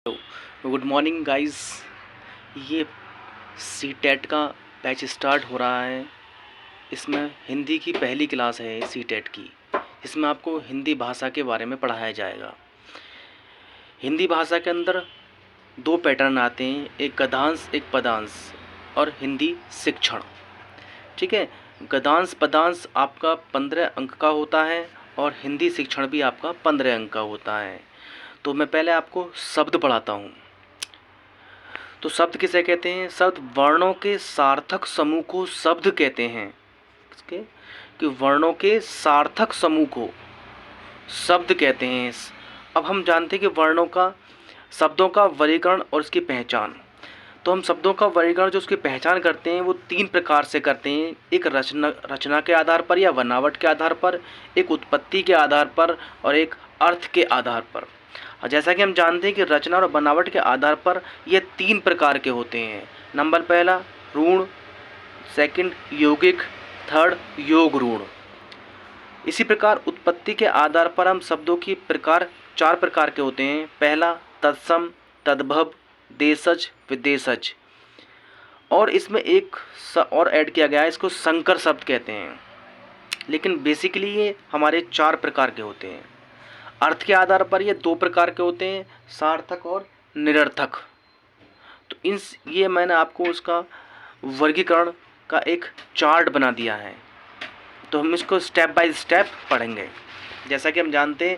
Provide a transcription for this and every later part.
Good morning guys. ये C TET का batch start हो रहा है। इसमें हिंदी की पहली क्लास है सी टेट की। इसमें आपको हिंदी भाषा के बारे में पढ़ाया जाएगा। हिंदी भाषा के अंदर दो पैटर्न आते हैं, एक गद्यांश एक पदांश और हिंदी शिक्षण। ठीक है, गद्यांश पदांश आपका 15 अंक का होता है और हिंदी शिक्षण भी आपका 15 अंक का होता है। तो मैं पहले आपको शब्द पढ़ाता हूँ। तो शब्द किसे कहते हैं? शब्द वर्णों के सार्थक समूह को शब्द कहते हैं। इसके कि वर्णों के सार्थक समूह को शब्द कहते हैं। अब हम जानते हैं कि वर्णों का शब्दों का वर्गीकरण और इसकी पहचान। तो हम शब्दों का वर्गीकरण जो उसकी पहचान करते हैं वो 3 प्रकार से करते हैं। एक रचना के आधार पर या बनावट के आधार पर, एक उत्पत्ति के आधार पर और एक अर्थ के आधार पर। और जैसा कि हम जानते हैं कि रचना और बनावट के आधार पर ये 3 प्रकार के होते हैं। नंबर पहला ऋण, सेकंड यौगिक, थर्ड योग ऋण। इसी प्रकार उत्पत्ति के आधार पर हम शब्दों की प्रकार 4 प्रकार के होते हैं। पहला तत्सम, तद्भव, देशज, विदेशज। और इसमें एक और ऐड किया गया है, इसको संकर शब्द कहते हैं। लेकिन बेसिकली ये हमारे 4 प्रकार के होते हैं। अर्थ के आधार पर ये 2 प्रकार के होते हैं, सार्थक और निरर्थक। तो ये मैंने आपको उसका वर्गीकरण का एक चार्ट बना दिया है। तो हम इसको स्टेप बाय स्टेप पढ़ेंगे। जैसा कि हम जानते हैं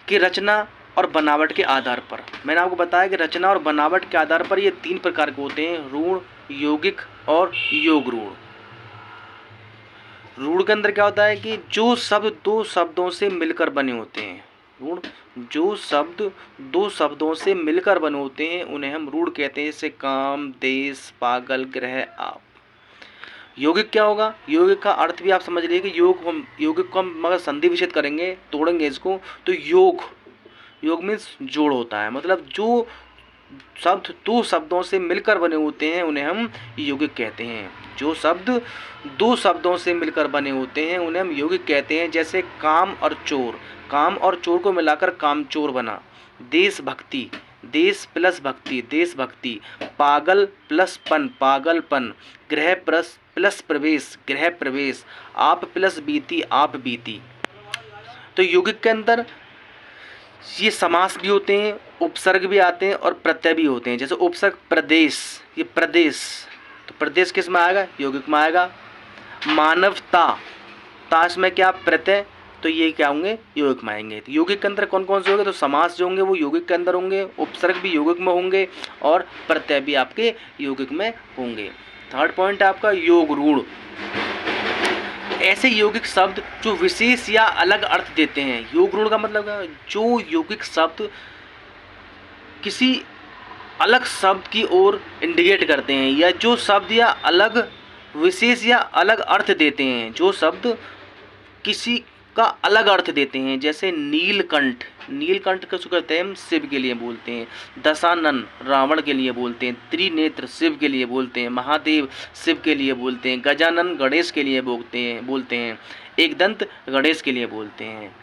कि रचना और बनावट के आधार पर, मैंने आपको बताया कि रचना और बनावट के आधार पर ये 3 प्रकार के होते हैं, ऋण, यौगिक और योग ऋण। ऋण के अंदर क्या होता है कि जो शब्द 2 शब्दों से मिलकर बने होते हैं, ऋण जो शब्द 2 शब्दों से मिलकर बने होते हैं उन्हें हम ऋण कहते हैं। जैसे काम, देश, पागल, ग्रह, आप। यौगिक क्या होगा? यौगिक का अर्थ भी आप समझ लीजिए कि यौगिक को हम मगर संधि विच्छेद करेंगे, तोड़ेंगे इसको, तो योग मीन्स जोड़ होता है। मतलब जो शब्द 2 शब्दों से मिलकर बने होते हैं उन्हें हम यौगिक कहते हैं। जो शब्द 2 शब्दों से मिलकर बने होते हैं उन्हें हम यौगिक कहते हैं। जैसे काम और चोर, काम और चोर को मिलाकर कामचोर बना। देशभक्ति, देश प्लस भक्ति, देशभक्ति। पागल प्लस पन, पागलपन। ग्रह प्लस प्रवेश, गृह प्रवेश। आप प्लस बीती, आप बीती। तो यौगिक के अंदर ये समास भी होते हैं, उपसर्ग भी आते हैं और प्रत्यय भी होते हैं। जैसे उपसर्ग प्रदेश, ये प्रदेश, तो प्रदेश किस में आएगा? यौगिक में आएगा। मानवता, ताश में क्या? प्रत्यय, तो ये क्या होंगे? यौगिक में आएंगे। तो यौगिक के अंदर कौन कौन से होंगे? तो समास जो होंगे वो यौगिक के अंदर होंगे, उपसर्ग भी यौगिक में होंगे और प्रत्यय भी आपके यौगिक में होंगे। थर्ड पॉइंट है आपका योग ऋण। ऐसे यौगिक शब्द जो विशेष या अलग अर्थ देते हैं। योग ऋण का मतलब क्या? जो यौगिक शब्द किसी अलग शब्द की ओर इंडिकेट करते हैं या जो शब्द या अलग विशेष या अलग अर्थ देते हैं, जो शब्द किसी का अलग अर्थ देते हैं। जैसे नीलकंठ, नीलकंठ किसको कहते हैं? हम शिव के लिए बोलते हैं। दशानन रावण के लिए बोलते हैं। त्रिनेत्र शिव के लिए बोलते हैं। महादेव शिव के लिए बोलते हैं। गजानन गणेश के लिए बोलते हैं। एकदंत गणेश के लिए बोलते हैं।